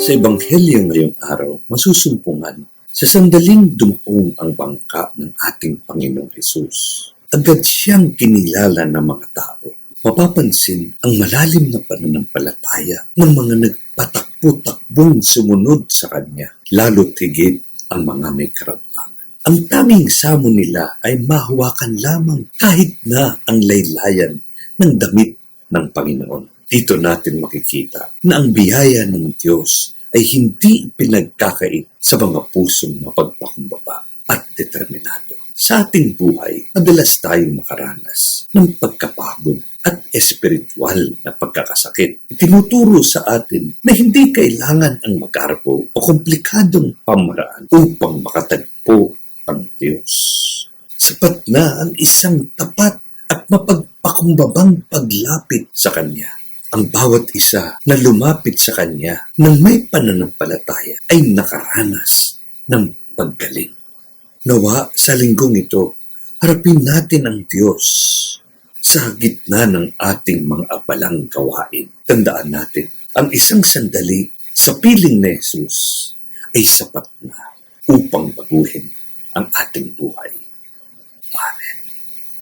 Sa Ebanghelyo ngayong araw, masusumpungan sa sandaling dumuong ang bangka ng ating Panginoong Hesus. Agad siyang kinilala ng mga tao. Mapapansin ang malalim na pananampalataya ng mga nagpatakbo-takbong sumunod sa Kanya, lalo't higit ang mga may karamdaman. Ang tanging samo nila ay mahawakan lamang kahit na ang laylayan ng damit ng Panginoon. Dito natin makikita na ang biyaya ng Diyos ay hindi pinagkakait sa mga pusong mapagpakumbaba at determinado. Sa ating buhay, madalas tayong makaranas ng pagkapagod at espiritual na pagkakasakit. Itinuturo sa atin na hindi kailangan ang magarbo o komplikadong pamaraan upang makatagpo ang Diyos. Sapat na ang isang tapat at mapagpakumbabang paglapit sa Kanya. Ang bawat isa na lumapit sa Kanya ng may pananampalataya ay nakaranas ng paggaling. Nawa sa linggong ito, harapin natin ang Diyos sa gitna ng ating mga abalang gawain. Tandaan natin, ang isang sandali sa piling ni Jesus ay sapat na upang baguhin ang ating buhay.